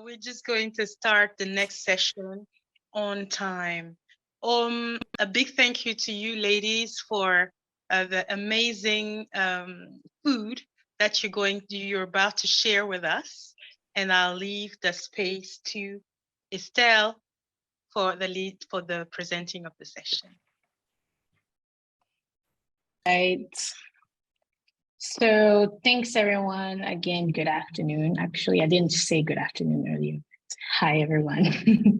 We're just going to start the next session on time. A big thank you to you ladies for the amazing food that you're about to share with us. And I'll leave the space to Estelle for the presenting of the session. Right. So thanks everyone. Again, good afternoon. Actually, I didn't say good afternoon earlier. Hi everyone.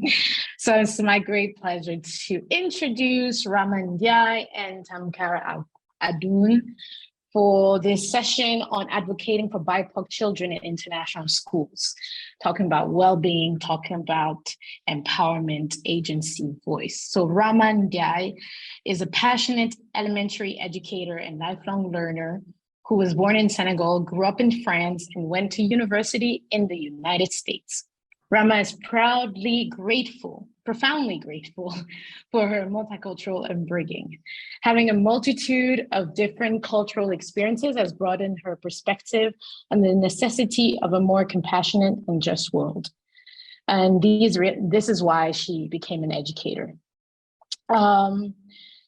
So it's my great pleasure to introduce Rama Ndiaye and Tamkara Adun for this session on advocating for BIPOC children in international schools, talking about well-being, talking about empowerment, agency, voice. So Rama Ndiaye is a passionate elementary educator and lifelong learner who was born in Senegal, grew up in France, and went to university in the United States. Rama is profoundly grateful for her multicultural upbringing. Having a multitude of different cultural experiences has broadened her perspective on the necessity of a more compassionate and just world. And this is why she became an educator.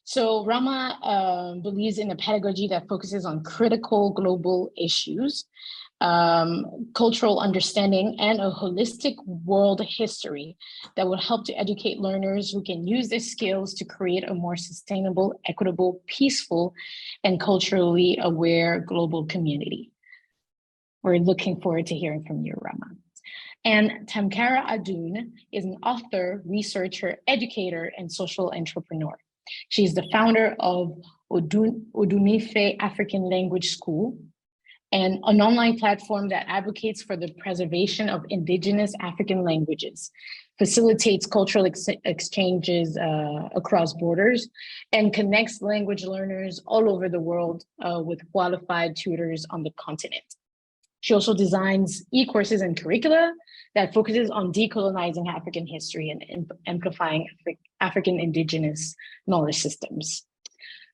So Rama believes in a pedagogy that focuses on critical global issues, cultural understanding, and a holistic world history that will help to educate learners who can use their skills to create a more sustainable, equitable, peaceful, and culturally aware global community. We're looking forward to hearing from you, Rama. And Tamkara Adun is an author, researcher, educator, and social entrepreneur. She's the founder of Odunife African Language School, and an online platform that advocates for the preservation of indigenous African languages, facilitates cultural exchanges across borders, and connects language learners all over the world with qualified tutors on the continent. She also designs e-courses and curricula that focuses on decolonizing African history and amplifying African indigenous knowledge systems.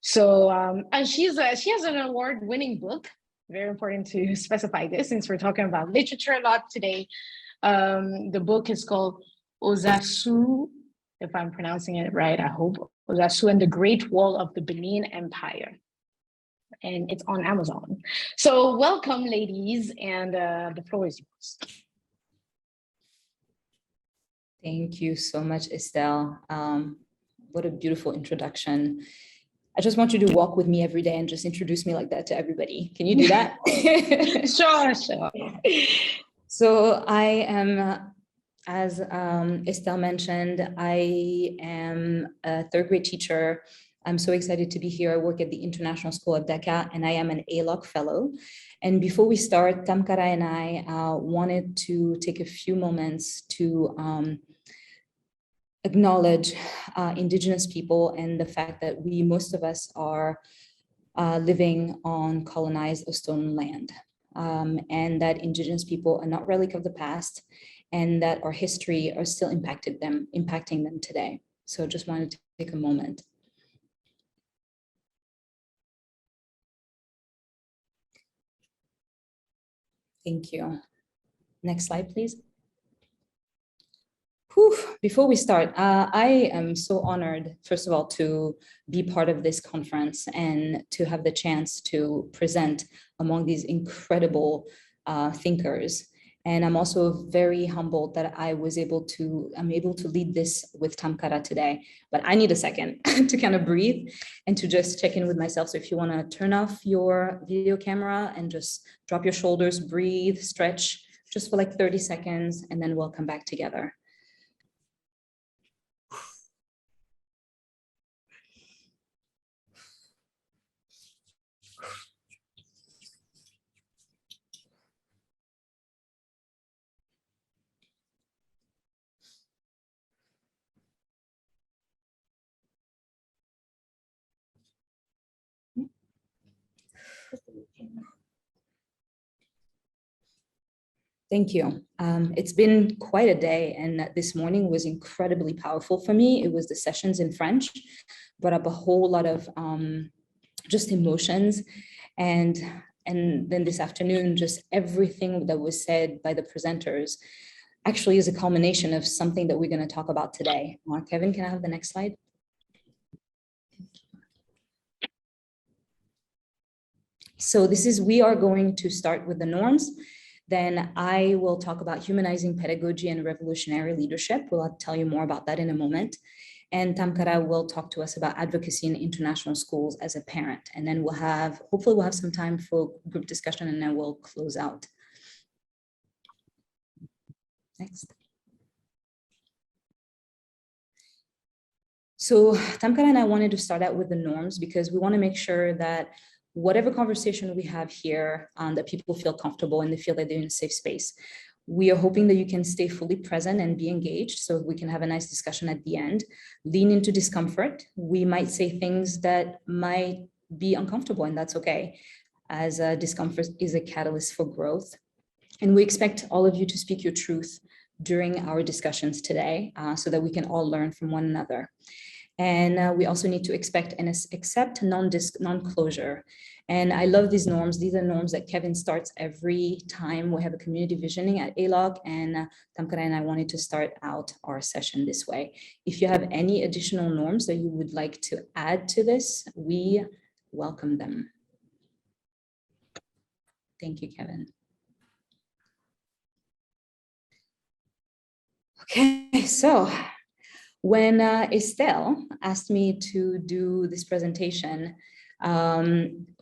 So, and she has an award-winning book. Very important to specify this since we're talking about literature a lot today. The book is called Ozasu, if I'm pronouncing it right, I hope. Ozasu and the Great Wall of the Benin Empire. And it's on Amazon. So welcome, ladies, and the floor is yours. Thank you so much, Estelle. What a beautiful introduction. I just want you to walk with me every day and just introduce me like that to everybody. Can you do that? Sure. So I am, as Estelle mentioned, I am a third grade teacher. I'm so excited to be here. I work at the International School of Dakar, and I am an AIELOC fellow. And before we start, Tamkara and I wanted to take a few moments to acknowledge Indigenous people and the fact that most of us are living on colonized or stolen land, and that Indigenous people are not relic of the past, and that our history are still impacting them today. So just wanted to take a moment. Thank you. Next slide, please. Whew. Before we start, I am so honored, first of all, to be part of this conference and to have the chance to present among these incredible thinkers. And I'm also very humbled that I'm able to lead this with Tamkara today. But I need a second to kind of breathe and to just check in with myself. So if you want to turn off your video camera and just drop your shoulders, breathe, stretch just for like 30 seconds, and then we'll come back together. Thank you. It's been quite a day, and this morning was incredibly powerful for me. It was the sessions in French, brought up a whole lot of just emotions, and then this afternoon, just everything that was said by the presenters actually is a culmination of something that we're going to talk about today. Kevin, can I have the next slide? So we are going to start with the norms. Then I will talk about humanizing pedagogy and revolutionary leadership. I'll tell you more about that in a moment. And Tamkara will talk to us about advocacy in international schools as a parent. And then hopefully we'll have some time for group discussion, and then we'll close out. Next. So Tamkara and I wanted to start out with the norms because we want to make sure that whatever conversation we have here, that people feel comfortable and they feel that they're in a safe space. We are hoping that you can stay fully present and be engaged so we can have a nice discussion at the end. Lean into discomfort. We might say things that might be uncomfortable, and that's okay, as discomfort is a catalyst for growth. And we expect all of you to speak your truth during our discussions today so that we can all learn from one another. And we also need to expect and accept non-closure. And I love these norms. These are norms that Kevin starts every time we have a community visioning at AIELOC, and Tamkara and I wanted to start out our session this way. If you have any additional norms that you would like to add to this, we welcome them. Thank you, Kevin. Okay, so when Estelle asked me to do this presentation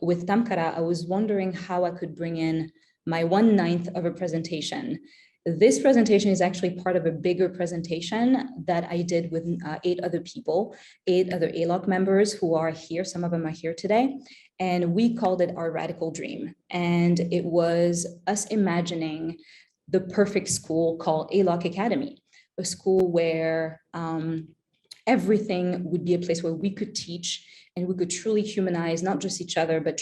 with Tamkara, I was wondering how I could bring in my 1/9 of a presentation. This presentation is actually part of a bigger presentation that I did with 8 other people, 8 other AIELOC members who are here. Some of them are here today. And we called it our radical dream. And it was us imagining the perfect school called AIELOC Academy, a school where everything would be a place where we could teach and we could truly humanize not just each other, but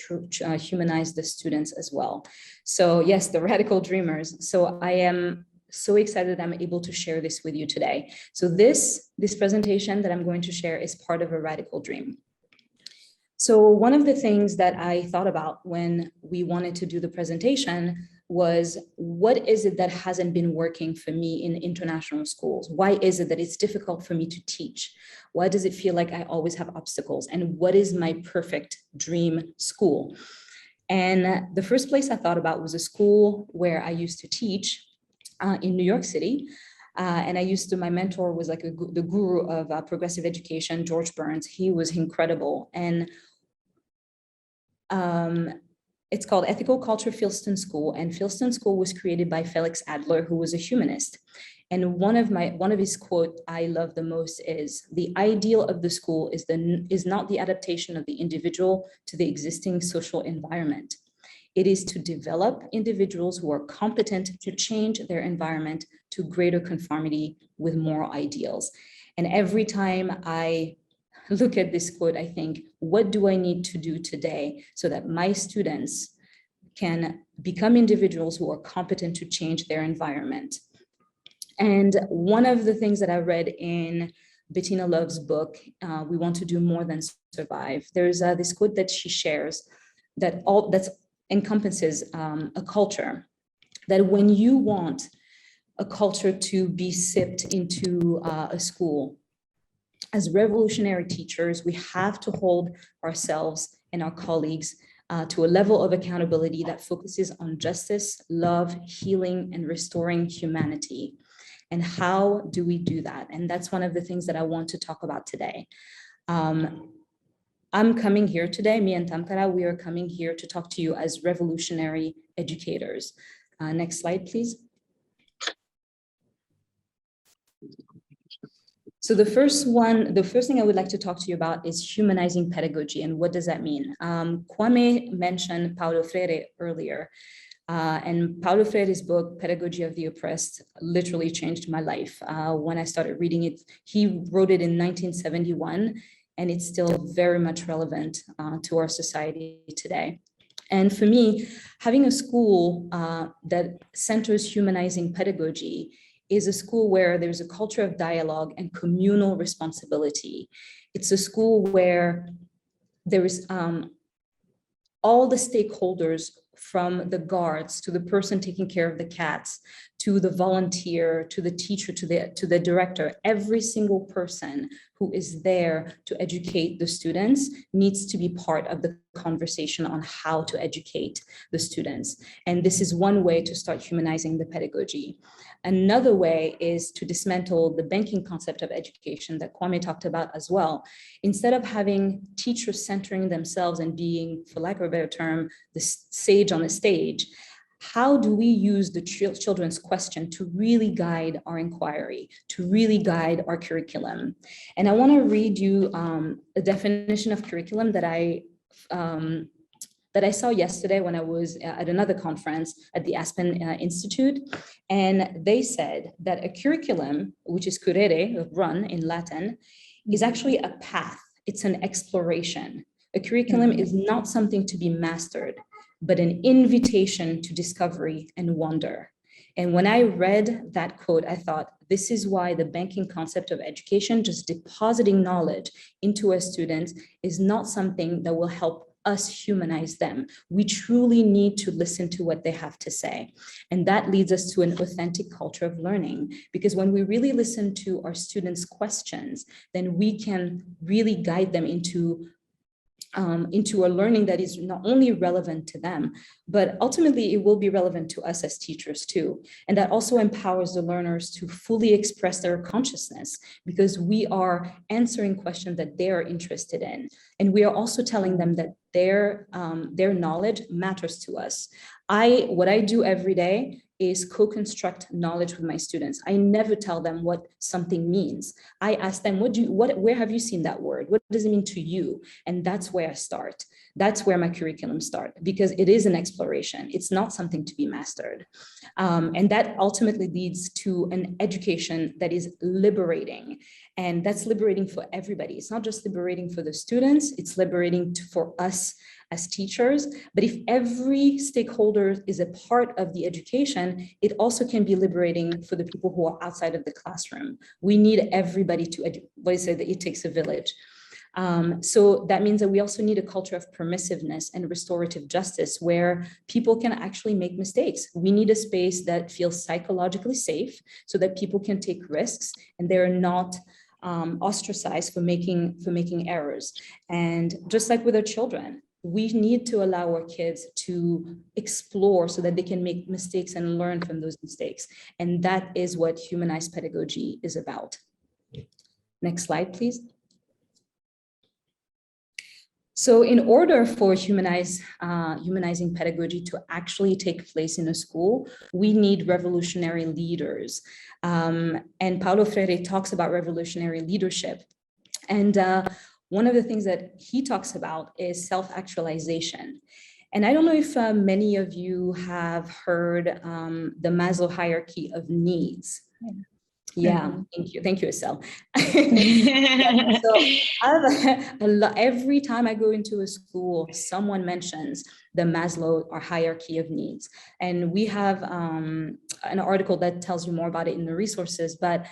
humanize the students as well. So yes, the radical dreamers. So I am so excited I'm able to share this with you today. So this presentation that I'm going to share is part of a radical dream. So one of the things that I thought about when we wanted to do the presentation was, what is it that hasn't been working for me in international schools? Why is it that it's difficult for me to teach? Why does it feel like I always have obstacles? And what is my perfect dream school? And the first place I thought about was a school where I used to teach in New York City. And my mentor was like the guru of progressive education, George Burns. He was incredible. And it's called Ethical Culture Fieldston School, and Fieldston School was created by Felix Adler, who was a humanist. And one of his quote I love the most is, "The ideal of the school is not the adaptation of the individual to the existing social environment. It is to develop individuals who are competent to change their environment to greater conformity with moral ideals." And every time I look at this quote, I think, what do I need to do today so that my students can become individuals who are competent to change their environment? And one of the things that I read in Bettina Love's book, We Want to Do More Than Survive, there's this quote that she shares that encompasses a culture, that when you want a culture to be sipped into a school, as revolutionary teachers, we have to hold ourselves and our colleagues to a level of accountability that focuses on justice, love, healing, and restoring humanity. And how do we do that? And that's one of the things that I want to talk about today. I'm coming here today, me and Tamkara, we are coming here to talk to you as revolutionary educators. Next slide, please. So the first thing I would like to talk to you about is humanizing pedagogy. And what does that mean? Kwame mentioned Paulo Freire earlier. And Paulo Freire's book, Pedagogy of the Oppressed, literally changed my life. When I started reading it, he wrote it in 1971, and it's still very much relevant to our society today. And for me, having a school that centers humanizing pedagogy is a school where there's a culture of dialogue and communal responsibility. It's a school where there is all the stakeholders, from the guards to the person taking care of the cats, to the volunteer, to the teacher, to the director, every single person who is there to educate the students needs to be part of the conversation on how to educate the students. And this is one way to start humanizing the pedagogy. Another way is to dismantle the banking concept of education that Kwame talked about as well. Instead of having teachers centering themselves and being, for lack of a better term, the sage on the stage, how do we use the children's question to really guide our inquiry, to really guide our curriculum? And I want to read you a definition of curriculum that I saw yesterday when I was at another conference at the Aspen Institute. And they said that a curriculum, which is currere, run in Latin, is actually a path. It's an exploration. A curriculum is not something to be mastered, but an invitation to discovery and wonder. And when I read that quote, I thought, this is why the banking concept of education, just depositing knowledge into our students, is not something that will help us humanize them. We truly need to listen to what they have to say. And that leads us to an authentic culture of learning, because when we really listen to our students' questions, then we can really guide them into a learning that is not only relevant to them, but ultimately it will be relevant to us as teachers too. And that also empowers the learners to fully express their consciousness, because we are answering questions that they are interested in. And we are also telling them that their knowledge matters to us. What I do every day is co-construct knowledge with my students. I never tell them what something means. I ask them, where have you seen that word? What does it mean to you? And that's where I start. That's where my curriculum starts, because it is an exploration. It's not something to be mastered. And that ultimately leads to an education that is liberating. And that's liberating for everybody. It's not just liberating for the students, it's liberating for us as teachers. But if every stakeholder is a part of the education, it also can be liberating for the people who are outside of the classroom. We need everybody to, that it takes a village. So that means that we also need a culture of permissiveness and restorative justice, where people can actually make mistakes. We need a space that feels psychologically safe so that people can take risks and they're not ostracized for making errors. And just like with our children, we need to allow our kids to explore so that they can make mistakes and learn from those mistakes. And that is what humanized pedagogy is about. Next slide, please. So in order for humanizing pedagogy to actually take place in a school, we need revolutionary leaders. And Paulo Freire talks about revolutionary leadership. And one of the things that he talks about is self-actualization. And I don't know if many of you have heard the Maslow hierarchy of needs. Yeah, thank you, Estelle. So every time I go into a school, someone mentions the Maslow or hierarchy of needs. And we have an article that tells you more about it in the resources, but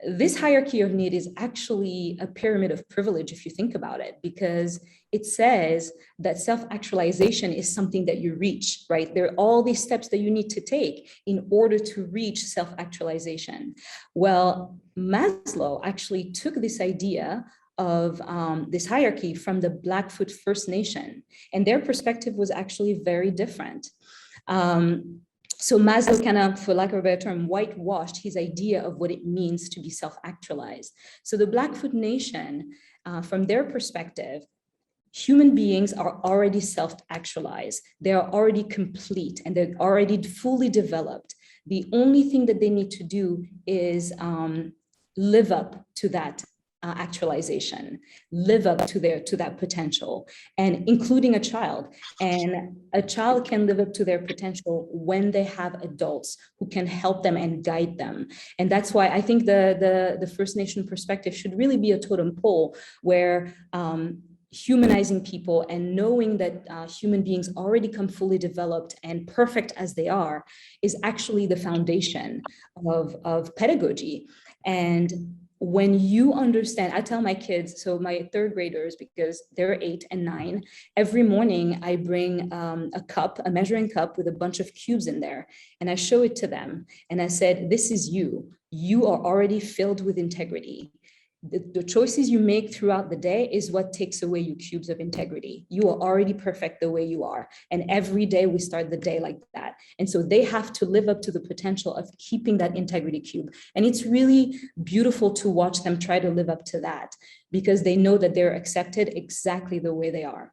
this hierarchy of need is actually a pyramid of privilege if you think about it, because it says that self-actualization is something that you reach, right? There are all these steps that you need to take in order to reach self-actualization. Well, Maslow actually took this idea of this hierarchy from the Blackfoot First Nation, and their perspective was actually very different. So Maslow kind of, for lack of a better term, whitewashed his idea of what it means to be self-actualized. So the Blackfoot Nation, from their perspective, human beings are already self-actualized. They are already complete and they're already fully developed. The only thing that they need to do is live up to that actualization, live up to that potential, and including a child. And a child can live up to their potential when they have adults who can help them and guide them. And that's why I think the First Nation perspective should really be a totem pole, where humanizing people and knowing that human beings already come fully developed and perfect as they are is actually the foundation of pedagogy. And when you understand, I tell my kids, so my third graders, because they're 8 and 9, every morning I bring a measuring cup with a bunch of cubes in there, and I show it to them. And I said, this is you. You are already filled with integrity. The choices you make throughout the day is what takes away your cubes of integrity. You are already perfect the way you are. And every day we start the day like that. And so they have to live up to the potential of keeping that integrity cube. And it's really beautiful to watch them try to live up to that, because they know that they're accepted exactly the way they are.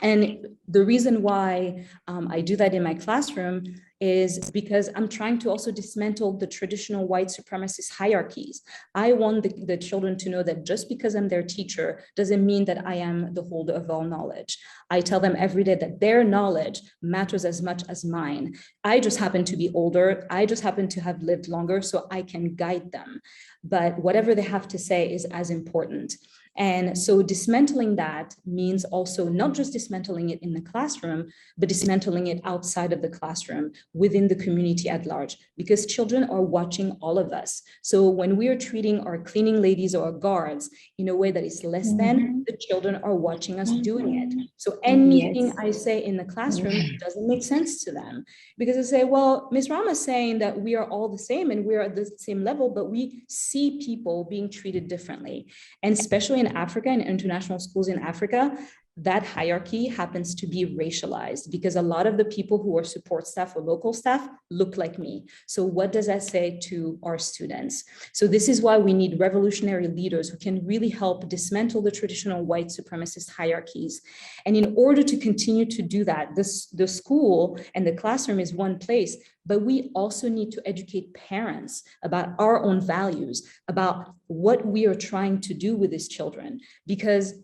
And the reason why I do that in my classroom is because I'm trying to also dismantle the traditional white supremacist hierarchies. I want the children to know that just because I'm their teacher doesn't mean that I am the holder of all knowledge. I tell them every day that their knowledge matters as much as mine. I just happen to be older. I just happen to have lived longer, so I can guide them. But whatever they have to say is as important. And so dismantling that means also not just dismantling it in the classroom, but dismantling it outside of the classroom, within the community at large, because children are watching all of us. So when we are treating our cleaning ladies or our guards in a way that is less than, the children are watching us doing it. So anything I say in the classroom doesn't make sense to them, because they say, well, Ms. Rama is saying that we are all the same and we're at the same level, but we see people being treated differently. And especially in Africa and international schools in Africa, that hierarchy happens to be racialized, because a lot of the people who are support staff or local staff look like me. So what does that say to our students? So this is why we need revolutionary leaders who can really help dismantle the traditional white supremacist hierarchies. And in order to continue to do that, the school and the classroom is one place, but we also need to educate parents about our own values, about what we are trying to do with these children, because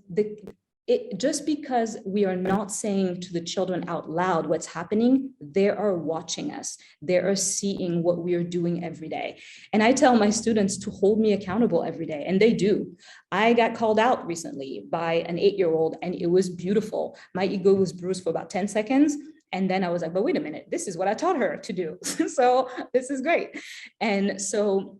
just because we are not saying to the children out loud what's happening, they are watching us. They are seeing what we are doing every day. And I tell my students to hold me accountable every day, and they do. I got called out recently by an 8-year-old, and it was beautiful. My ego was bruised for about 10 seconds. And then I was like, but wait a minute, this is what I taught her to do. So this is great. And so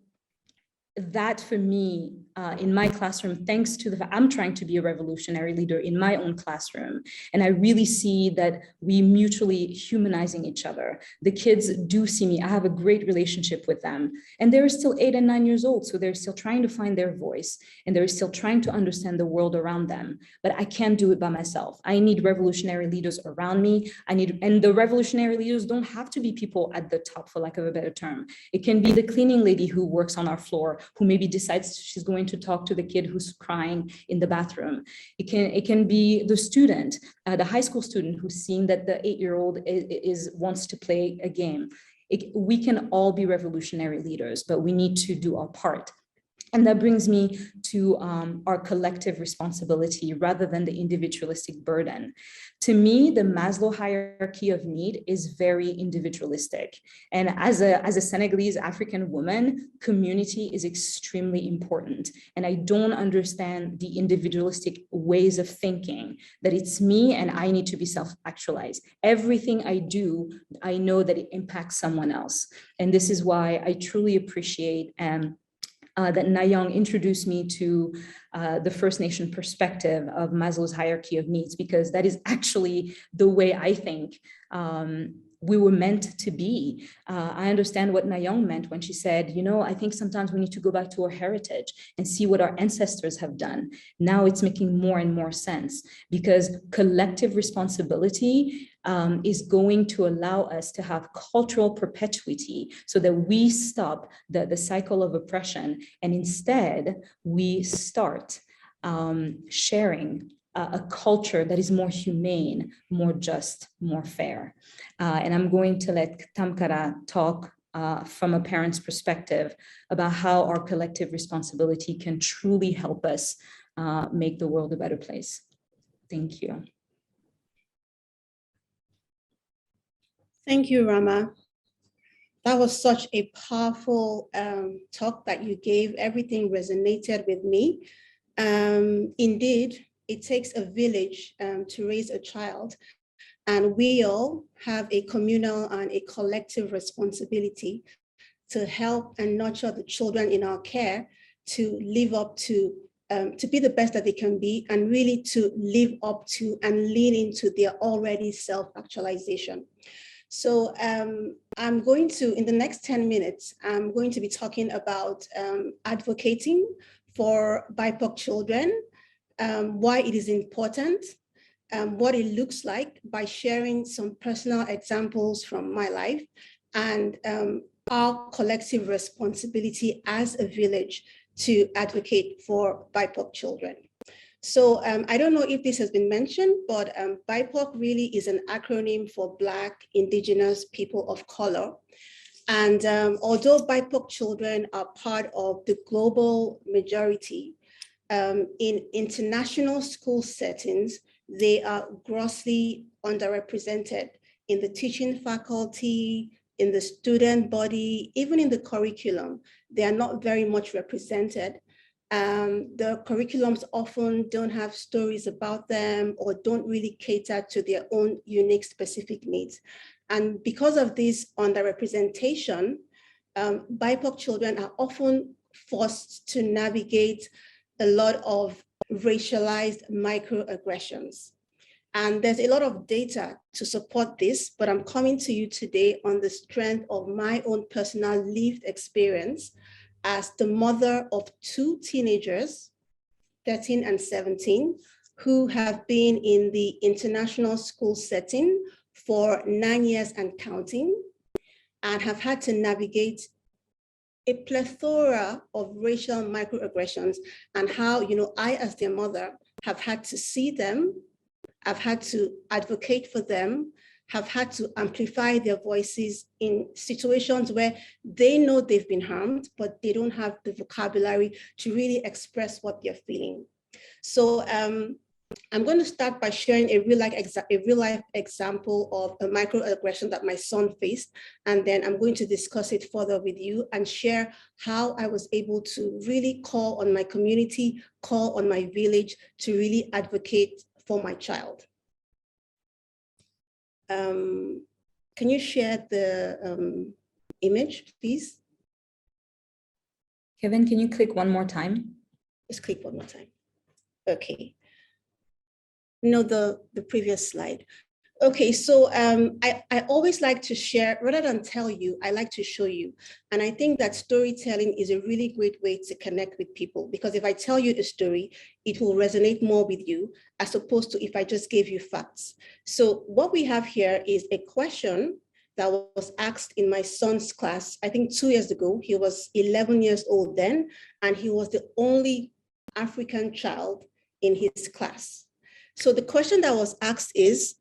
that for me, in my classroom, thanks to the fact I'm trying to be a revolutionary leader in my own classroom. And I really see that we mutually humanizing each other. The kids do see me. I have a great relationship with them. And they're still 8 and 9 years old. So they're still trying to find their voice, and they're still trying to understand the world around them. But I can't do it by myself. I need revolutionary leaders around me. And the revolutionary leaders don't have to be people at the top, for lack of a better term. It can be the cleaning lady who works on our floor, who maybe decides she's going to talk to the kid who's crying in the bathroom. It can be the student, the high school student who's seeing that the 8-year-old wants to play a game. We can all be revolutionary leaders, but we need to do our part. And that brings me to our collective responsibility rather than the individualistic burden. To me, the Maslow hierarchy of need is very individualistic. And as a Senegalese African woman, community is extremely important. And I don't understand the individualistic ways of thinking, that it's me and I need to be self-actualized. Everything I do, I know that it impacts someone else. And this is why I truly appreciate that Nayang introduced me to the First Nation perspective of Maslow's hierarchy of needs, because that is actually the way I think we were meant to be. I understand what Nayang meant when she said, I think sometimes we need to go back to our heritage and see what our ancestors have done. Now it's making more and more sense, because collective responsibility is going to allow us to have cultural perpetuity, so that we stop the cycle of oppression, and instead we start sharing a culture that is more humane, more just, more fair. And I'm going to let Tamkara talk from a parent's perspective about how our collective responsibility can truly help us make the world a better place. Thank you. Thank you, Rama. That was such a powerful talk that you gave. Everything resonated with me. Indeed, it takes a village to raise a child, and we all have a communal and a collective responsibility to help and nurture the children in our care to live up to be the best that they can be, and really to live up to and lean into their already self-actualization. So I'm going to, in the next 10 minutes, I'm going to be talking about advocating for BIPOC children, why it is important, what it looks like, by sharing some personal examples from my life, and our collective responsibility as a village to advocate for BIPOC children. So I don't know if this has been mentioned, but BIPOC really is an acronym for Black, Indigenous, People of Color. And although BIPOC children are part of the global majority, in international school settings, they are grossly underrepresented in the teaching faculty, in the student body, even in the curriculum. They are not very much represented. The curriculums often don't have stories about them or don't really cater to their own unique specific needs. And because of this underrepresentation, BIPOC children are often forced to navigate a lot of racialized microaggressions. And there's a lot of data to support this, but I'm coming to you today on the strength of my own personal lived experience as the mother of two teenagers, 13 and 17, who have been in the international school setting for 9 years and counting, and have had to navigate a plethora of racial microaggressions, and how, I, as their mother, have had to see them, I've had to advocate for them, have had to amplify their voices in situations where they know they've been harmed, but they don't have the vocabulary to really express what they're feeling. So I'm going to start by sharing a real life example of a microaggression that my son faced, and then I'm going to discuss it further with you and share how I was able to really call on my community, call on my village to really advocate for my child. Can you share the image, please? Kevin, can you click one more time? Just click one more time. Okay. No, the previous slide. Okay, so I always like to share, rather than tell you, I like to show you. And I think that storytelling is a really great way to connect with people, because if I tell you a story, it will resonate more with you as opposed to if I just gave you facts. So what we have here is a question that was asked in my son's class, I think 2 years ago. He was 11 years old then, and he was the only African child in his class. So the question that was asked is,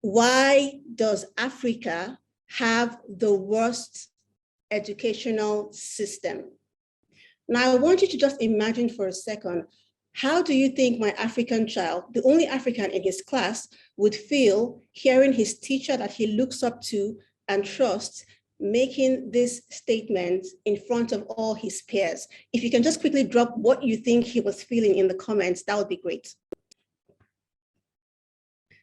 why does Africa have the worst educational system? Now, I want you to just imagine for a second, how do you think my African child, the only African in his class, would feel hearing his teacher that he looks up to and trusts making this statement in front of all his peers? If you can just quickly drop what you think he was feeling in the comments, that would be great.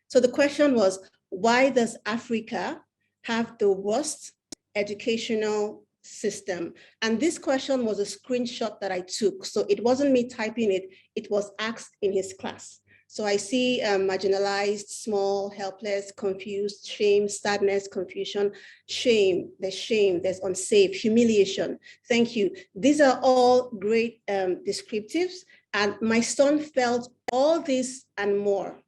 So the question was, why does Africa have the worst educational system? And this question was a screenshot that I took. So it wasn't me typing it, it was asked in his class. So I see marginalized, small, helpless, confused, shame, sadness, confusion, shame, there's unsafe, humiliation. Thank you. These are all great descriptives. And my son felt all this and more.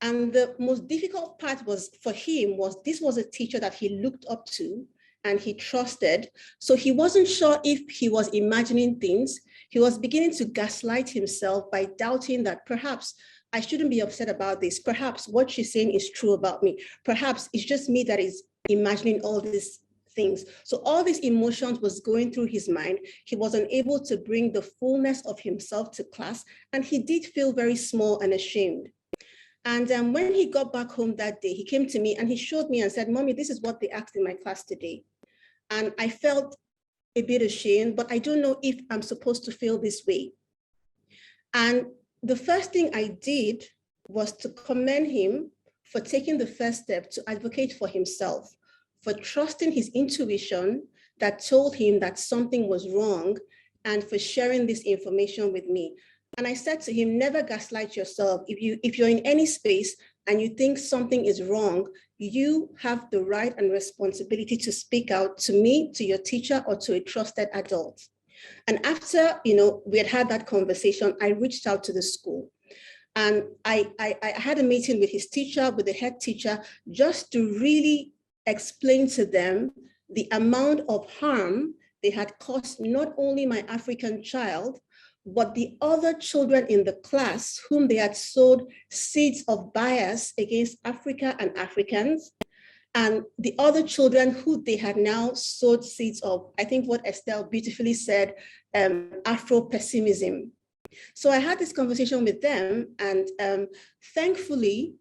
And the most difficult part was for him was this was a teacher that he looked up to and he trusted. So he wasn't sure if he was imagining things. He was beginning to gaslight himself by doubting that perhaps I shouldn't be upset about this. Perhaps what she's saying is true about me. Perhaps it's just me that is imagining all these things. So all these emotions was going through his mind. He was unable to bring the fullness of himself to class, and he did feel very small and ashamed. And when he got back home that day, he came to me and he showed me and said, "Mommy, this is what they asked in my class today." And I felt a bit ashamed, but I don't know if I'm supposed to feel this way. And the first thing I did was to commend him for taking the first step to advocate for himself, for trusting his intuition that told him that something was wrong, and for sharing this information with me. And I said to him, never gaslight yourself. If you're in any space and you think something is wrong, you have the right and responsibility to speak out to me, to your teacher, or to a trusted adult. And after, we had that conversation, I reached out to the school. And I had a meeting with his teacher, with the head teacher, just to really explain to them the amount of harm they had caused not only my African child, but the other children in the class whom they had sowed seeds of bias against Africa and Africans, and the other children who they had now sowed seeds of, I think what Estelle beautifully said, Afro-pessimism. So I had this conversation with them, and thankfully,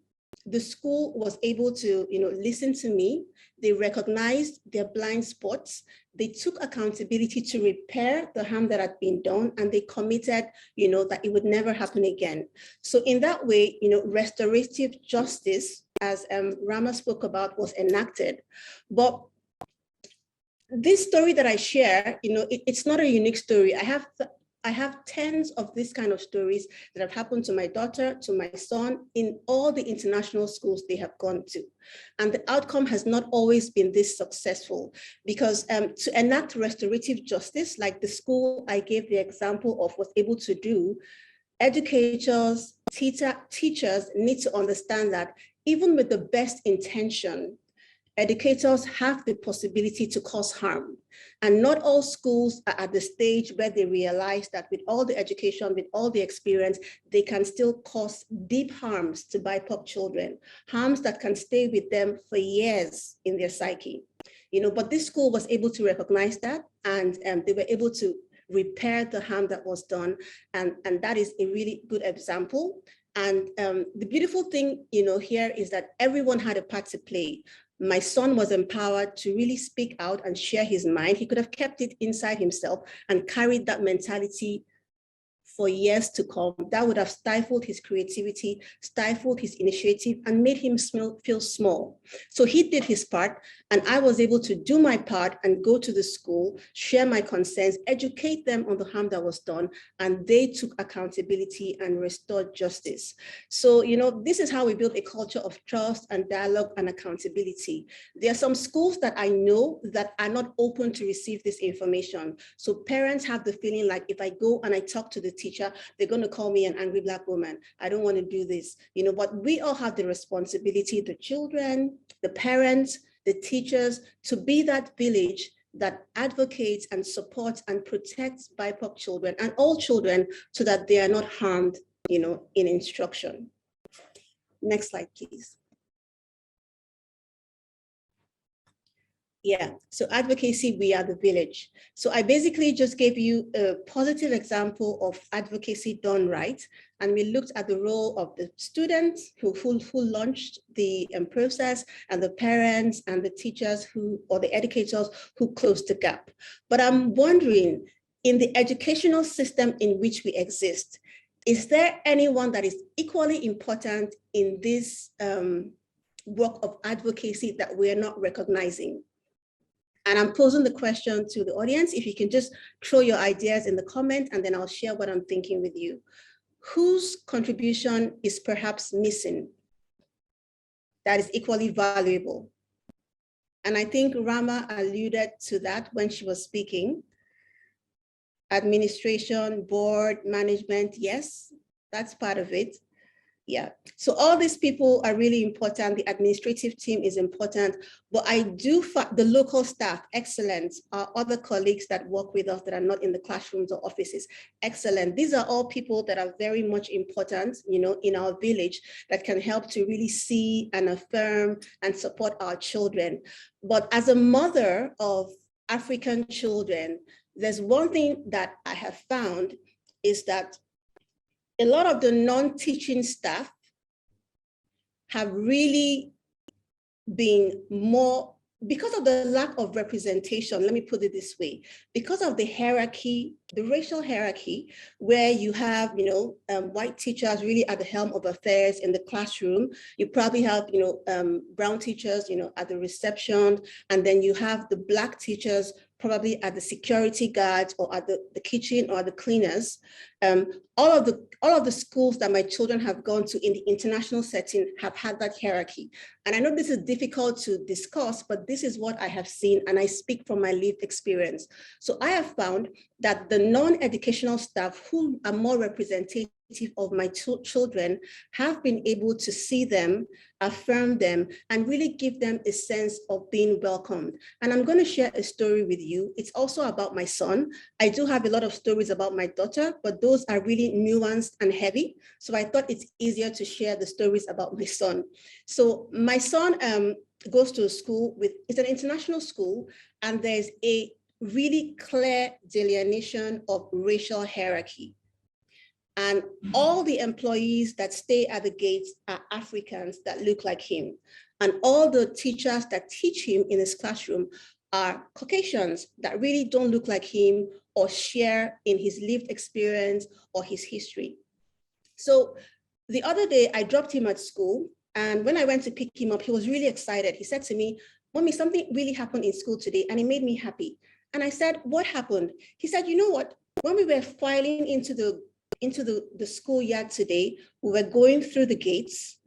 the school was able to, listen to me. They recognized their blind spots. They took accountability to repair the harm that had been done, and they committed, that it would never happen again. So in that way, restorative justice, as Rama spoke about, was enacted. But this story that I share, it's not a unique story. I have tens of these kind of stories that have happened to my daughter, to my son, in all the international schools they have gone to. And the outcome has not always been this successful, because to enact restorative justice, like the school I gave the example of was able to do, educators, teachers need to understand that even with the best intention, educators have the possibility to cause harm. And not all schools are at the stage where they realize that with all the education, with all the experience, they can still cause deep harms to BIPOC children, harms that can stay with them for years in their psyche. But this school was able to recognize that, and they were able to repair the harm that was done. And that is a really good example. And the beautiful thing, here is that everyone had a part to play. My son was empowered to really speak out and share his mind. He could have kept it inside himself and carried that mentality for years to come. That would have stifled his creativity, stifled his initiative, and made him feel small. So he did his part, and I was able to do my part and go to the school, share my concerns, educate them on the harm that was done, and they took accountability and restored justice. So, this is how we build a culture of trust and dialogue and accountability. There are some schools that I know that are not open to receive this information. So parents have the feeling like, if I go and I talk to the teacher, they're going to call me an angry Black woman. I don't want to do this, but we all have the responsibility, the children, the parents, the teachers, to be that village that advocates and supports and protects BIPOC children and all children, so that they are not harmed, in instruction. Next slide, please. Yeah, so advocacy, we are the village. So I basically just gave you a positive example of advocacy done right. And we looked at the role of the students who launched the process, and the parents and the teachers or the educators who closed the gap. But I'm wondering, in the educational system in which we exist, is there anyone that is equally important in this work of advocacy that we're not recognizing? And I'm posing the question to the audience. If you can just throw your ideas in the comment, and then I'll share what I'm thinking with you. Whose contribution is perhaps missing that is equally valuable? And I think Rama alluded to that when she was speaking. Administration, board, management, yes, that's part of it. Yeah, so all these people are really important. The administrative team is important, but I do find the local staff excellent. Our other colleagues that work with us that are not in the classrooms or offices, excellent. These are all people that are very much important, in our village, that can help to really see and affirm and support our children. But as a mother of African children, there's one thing that I have found is that a lot of the non-teaching staff have really been more, because of the lack of representation, let me put it this way, because of the hierarchy, the racial hierarchy, where you have, white teachers really at the helm of affairs in the classroom. You probably have, brown teachers, at the reception, and then you have the Black teachers probably at the security guards or at the kitchen or the cleaners. All of the schools that my children have gone to in the international setting have had that hierarchy. And I know this is difficult to discuss, but this is what I have seen, and I speak from my lived experience. So I have found that the non-educational staff who are more representative of my children have been able to see them, affirm them, and really give them a sense of being welcomed. And I'm going to share a story with you. It's also about my son. I do have a lot of stories about my daughter, but those are really nuanced and heavy. So I thought it's easier to share the stories about my son. So my son goes to a school it's an international school, and there's a really clear delineation of racial hierarchy. And all the employees that stay at the gates are Africans that look like him. And all the teachers that teach him in his classroom are Caucasians that really don't look like him or share in his lived experience or his history. So the other day I dropped him at school, and when I went to pick him up, he was really excited. He said to me, "Mommy, something really happened in school today and it made me happy." And I said, "What happened?" He said, "You know what? When we were filing into the schoolyard today, we were going through the gates.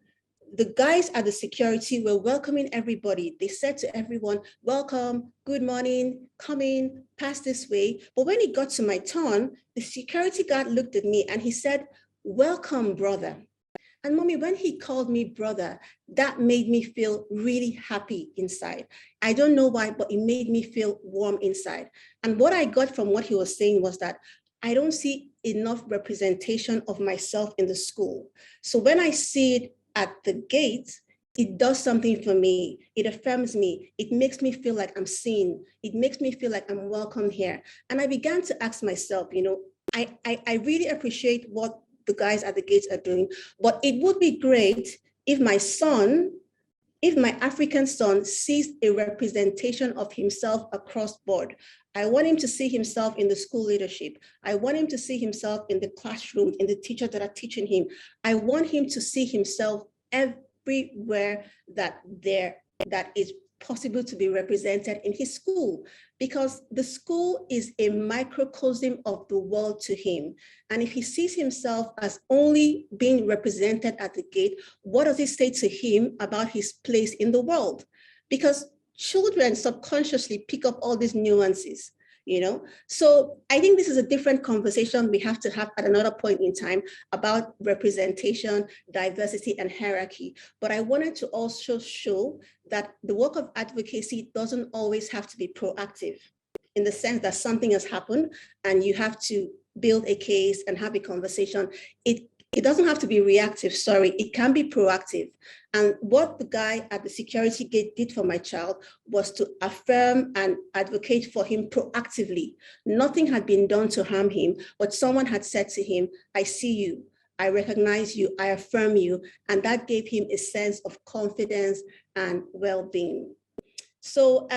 The guys at the security were welcoming everybody. They said to everyone, 'Welcome, good morning, come in, pass this way.' But when it got to my turn, the security guard looked at me and he said, 'Welcome, brother.' And Mommy, when he called me brother, that made me feel really happy inside. I don't know why, but it made me feel warm inside. And what I got from what he was saying was that I don't see enough representation of myself in the school. So when I see it at the gate, it does something for me. It affirms me. It makes me feel like I'm seen. It makes me feel like I'm welcome here. And I began to ask myself, I really appreciate what the guys at the gates are doing, but it would be great if my African son sees a representation of himself across board. I want him to see himself in the school leadership. I want him to see himself in the classroom, in the teachers that are teaching him. I want him to see himself everywhere that is possible to be represented in his school, because the school is a microcosm of the world to him. And if he sees himself as only being represented at the gate, what does it say to him about his place in the world? Because children subconsciously pick up all these nuances. So I think this is a different conversation we have to have at another point in time about representation, diversity, and hierarchy. But I wanted to also show that the work of advocacy doesn't always have to be proactive, in the sense that something has happened and you have to build a case and have a conversation. It doesn't have to be reactive, it can be proactive. And what the guy at the security gate did for my child was to affirm and advocate for him proactively. Nothing had been done to harm him, but someone had said to him, "I see you, I recognize you, I affirm you." And that gave him a sense of confidence and well-being. So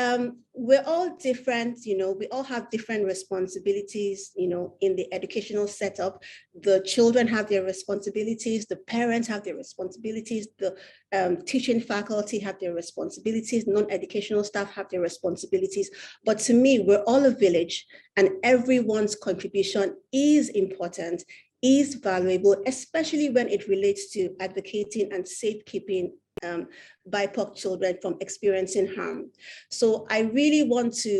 we're all different, we all have different responsibilities, in the educational setup. The children have their responsibilities, the parents have their responsibilities, the teaching faculty have their responsibilities, non-educational staff have their responsibilities. But to me, we're all a village, and everyone's contribution is important, is valuable, especially when it relates to advocating and safekeeping BIPOC children from experiencing harm. So I really want to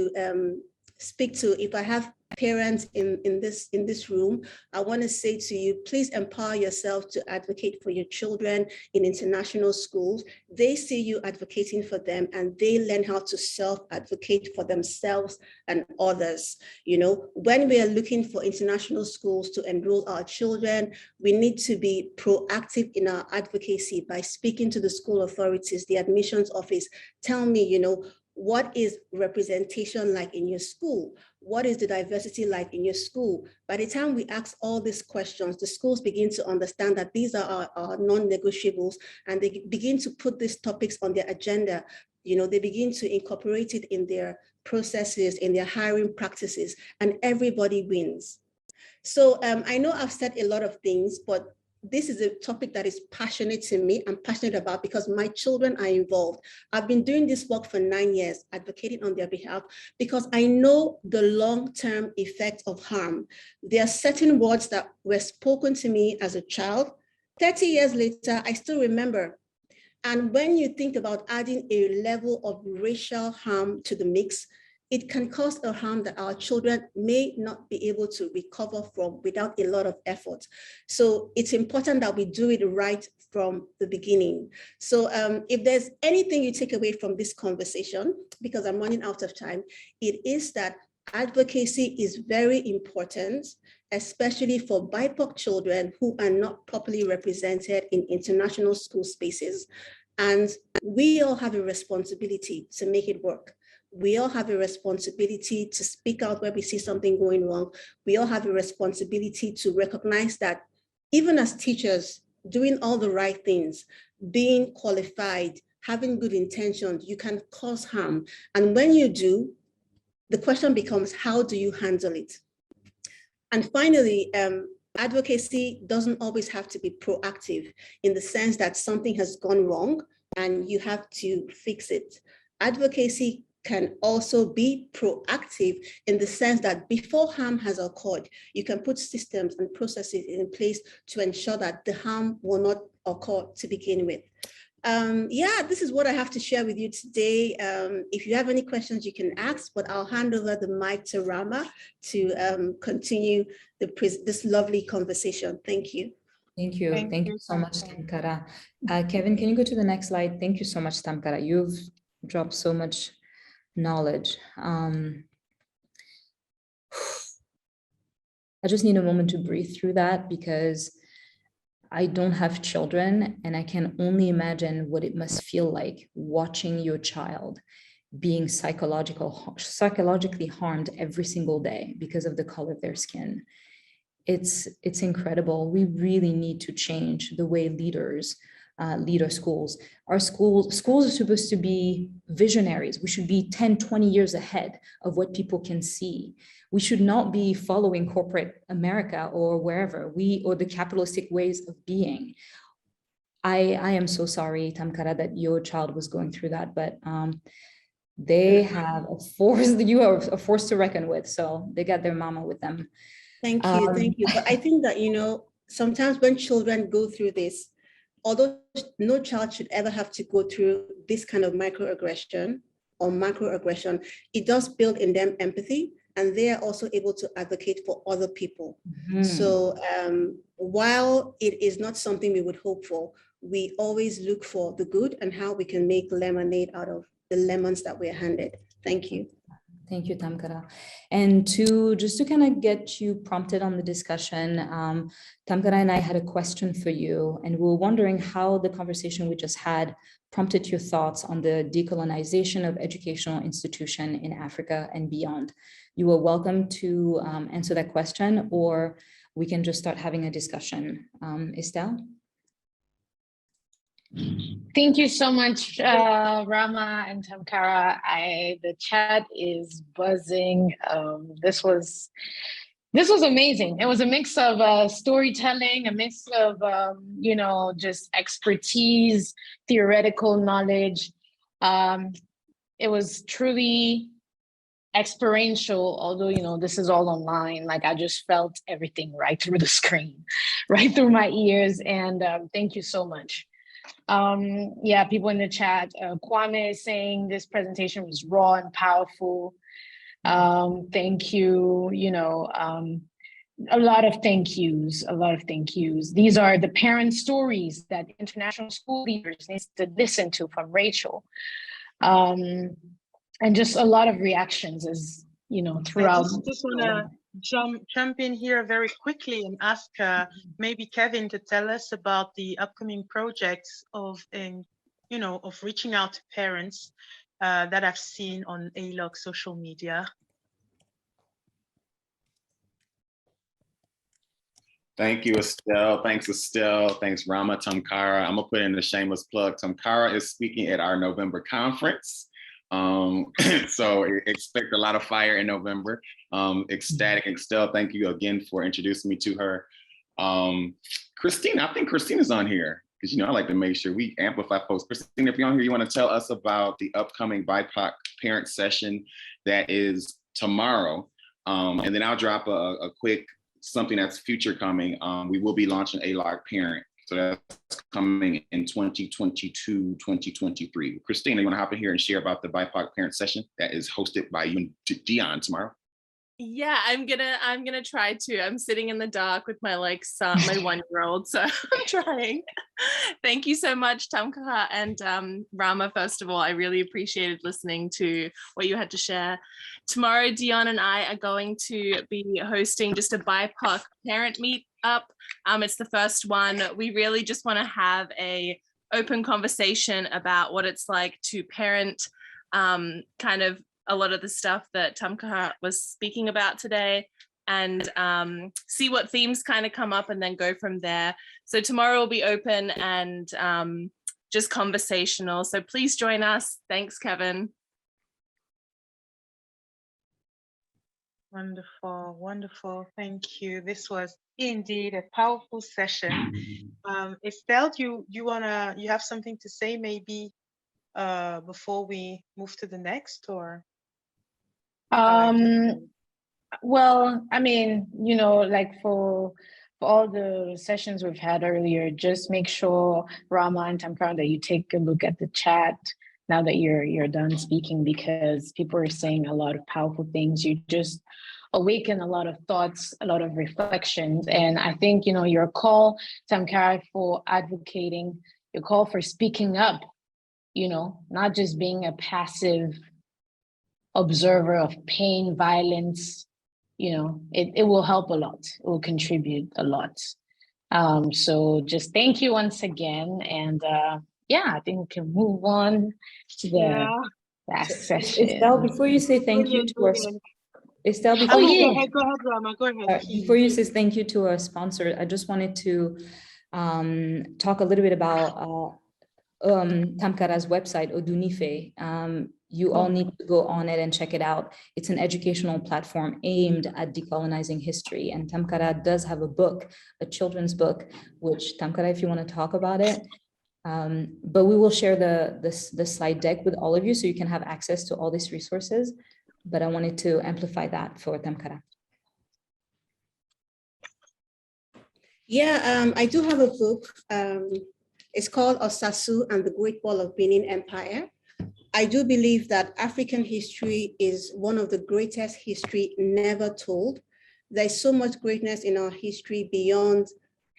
speak to, if I have parents in this room, I want to say to you, please empower yourself to advocate for your children in international schools. They see you advocating for them, and they learn how to self-advocate for themselves and others. When we are looking for international schools to enroll our children, we need to be proactive in our advocacy by speaking to the school authorities, the admissions office. Tell me, what is representation like in your school? What is the diversity like in your school? By the time we ask all these questions, the schools begin to understand that these are our non-negotiables, and they begin to put these topics on their agenda. They begin to incorporate it in their processes, in their hiring practices, and everybody wins. So I know I've said a lot of things, but this is a topic that is passionate to me. I'm passionate about because my children are involved. I've been doing this work for 9 years, advocating on their behalf, because I know the long-term effect of harm. There are certain words that were spoken to me as a child. 30 years later, I still remember. And when you think about adding a level of racial harm to the mix, it can cause a harm that our children may not be able to recover from without a lot of effort. So it's important that we do it right from the beginning. So if there's anything you take away from this conversation, because I'm running out of time, it is that advocacy is very important, especially for BIPOC children who are not properly represented in international school spaces. And we all have a responsibility to make it work. We all have a responsibility to speak out where we see something going wrong. We all have a responsibility to recognize that even as teachers, doing all the right things, being qualified, having good intentions, you can cause harm. And when you do, the question becomes, how do you handle it? And finally, advocacy doesn't always have to be proactive in the sense that something has gone wrong and you have to fix it. Advocacy can also be proactive in the sense that before harm has occurred, you can put systems and processes in place to ensure that the harm will not occur to begin with. Yeah, this is what I have to share with you today. If you have any questions, you can ask, but I'll hand over the mic to Rama to continue this lovely conversation. Thank you. Thank you. Thank you so much, Tamkara. Kevin, can you go to the next slide? Thank you so much, Tamkara. You've dropped so much knowledge. I just need a moment to breathe through that because I don't have children and I can only imagine what it must feel like watching your child being psychologically harmed every single day because of the color of their skin. It's incredible. We really need to change the way leaders lead our schools. Our schools are supposed to be visionaries. We should be 10, 20 years ahead of what people can see. We should not be following corporate America or wherever or the capitalistic ways of being. I am so sorry, Tamkara, that your child was going through that, but they have a force that you are a force to reckon with. So they got their mama with them. Thank you, thank you. But I think that, sometimes when children go through this, although no child should ever have to go through this kind of microaggression or macroaggression, it does build in them empathy, and they are also able to advocate for other people. Mm-hmm. So while it is not something we would hope for, we always look for the good and how we can make lemonade out of the lemons that we're handed. Thank you. Thank you, Tamkara. And just to kind of get you prompted on the discussion, Tamkara and I had a question for you, and we were wondering how the conversation we just had prompted your thoughts on the decolonization of educational institution in Africa and beyond. You are welcome to answer that question, or we can just start having a discussion. Estelle? Thank you so much, Rama and Tamkara. The chat is buzzing. This was amazing. It was a mix of storytelling, a mix of just expertise, theoretical knowledge. It was truly experiential, although this is all online. Like, I just felt everything right through the screen, right through my ears. And thank you so much. Yeah, people in the chat, Kwame is saying this presentation was raw and powerful. Thank you. A lot of thank yous. These are the parent stories that international school leaders need to listen to from Rachel. And just a lot of reactions as throughout. I just want to jump in here very quickly and ask maybe Kevin to tell us about the upcoming projects of reaching out to parents that I've seen on AIELOC social media. Thank you, Estelle. Thanks, Estelle. Thanks, Rama, Tamkara. I'm gonna put in a shameless plug. Tamkara is speaking at our November conference. So expect a lot of fire in November. Ecstatic. Estelle, thank you again for introducing me to her. Christina, I think Christina's on here because, I like to make sure we amplify folks. Christina, if you're on here, you want to tell us about the upcoming BIPOC parent session that is tomorrow. And then I'll drop a quick something that's future coming. We will be launching AIELOC Parent. So that's coming in 2022, 2023. Christina, you want to hop in here and share about the BIPOC parent session that is hosted by you and Dion tomorrow? Yeah, I'm gonna try to. I'm sitting in the dark with my son, my 1-year-old, so I'm trying. Thank you so much, Tamkara and Rama. First of all, I really appreciated listening to what you had to share. Tomorrow, Dion and I are going to be hosting just a BIPOC parent meet up. It's the first one. We really just want to have a open conversation about what it's like to parent, kind of a lot of the stuff that Tamkara was speaking about today, and see what themes kind of come up and then go from there. So tomorrow will be open and just conversational. So please join us. Thanks, Kevin. Wonderful, wonderful. Thank you. This was indeed a powerful session. Estelle, you have something to say maybe before we move to the next, or? Well, I mean, like for all the sessions we've had earlier, just make sure, Rama and Tamkara, that you take a look at the chat now that you're done speaking, because people are saying a lot of powerful things. You just awaken a lot of thoughts, a lot of reflections. And I think, your call, Tamkara, for advocating, your call for speaking up, not just being a passive observer of pain, violence, it will help a lot. It will contribute a lot. So just thank you once again. And I think we can move on to the last session. Estelle, before you say thank you to our Estelle, Go ahead, Rama, go ahead. Before you say thank you to our sponsor, I just wanted to talk a little bit about Tamkara's website, Odunife. You all need to go on it and check it out. It's an educational platform aimed at decolonizing history. And Tamkara does have a book, a children's book, which, Tamkara, if you want to talk about it, but we will share the slide deck with all of you so you can have access to all these resources. But I wanted to amplify that for Tamkara. Yeah, I do have a book. It's called Osasu and the Great Wall of Benin Empire. I do believe that African history is one of the greatest history never told. There's so much greatness in our history beyond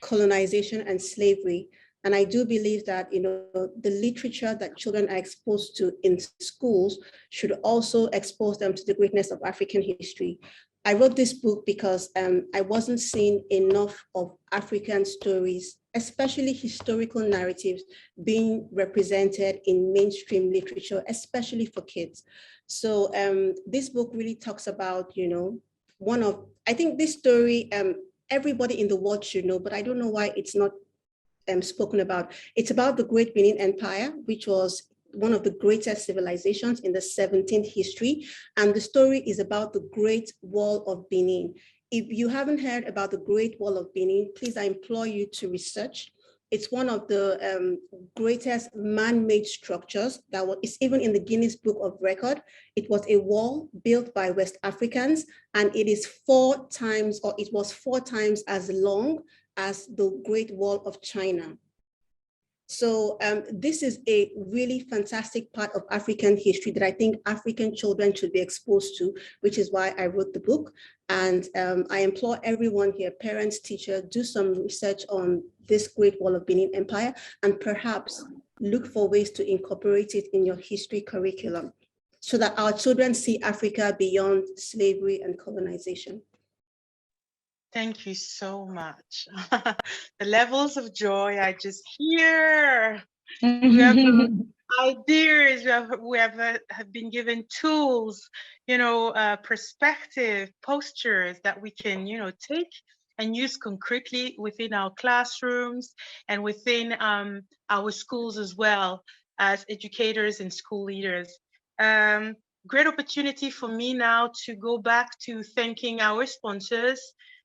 colonization and slavery. And I do believe that, the literature that children are exposed to in schools should also expose them to the greatness of African history. I wrote this book because I wasn't seeing enough of African stories, especially historical narratives, being represented in mainstream literature, especially for kids. So this book really talks about, I think this story, everybody in the world should know, but I don't know why it's not spoken about. It's about the Great Benin Empire, which was one of the greatest civilizations in the 17th history. And the story is about the Great Wall of Benin. If you haven't heard about the Great Wall of Benin, please, I implore you to research. It's one of the greatest man-made structures it's even in the Guinness Book of Record. It was a wall built by West Africans, and it was 4 times as long as the Great Wall of China. So this is a really fantastic part of African history that I think African children should be exposed to, which is why I wrote the book. And I implore everyone here, parents, teachers, do some research on this Great Wall of Benin Empire, and perhaps look for ways to incorporate it in your history curriculum so that our children see Africa beyond slavery and colonization. Thank you so much. The levels of joy I just hear. We have ideas, we have been given tools, perspective, postures that we can, take and use concretely within our classrooms and within our schools as well as educators and school leaders. Great opportunity for me now to go back to thanking our sponsors.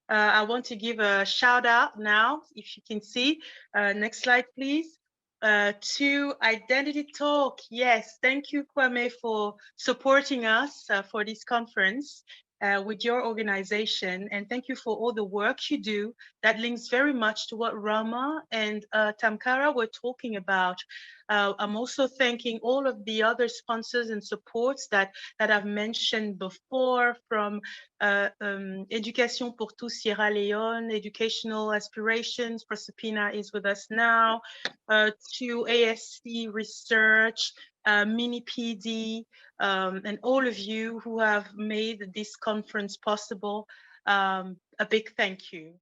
I want to give a shout out now, if you can see. Next slide, please. To Identity Talk. Yes, thank you, Kwame, for supporting us for this conference with your organization. And thank you for all the work you do that links very much to what Rama and Tamkara were talking about. I'm also thanking all of the other sponsors and supports that I've mentioned before, from Education pour tous Sierra Leone, Educational Aspirations, Proserpina is with us now, to ASC Research, Mini PD, and all of you who have made this conference possible. A big thank you.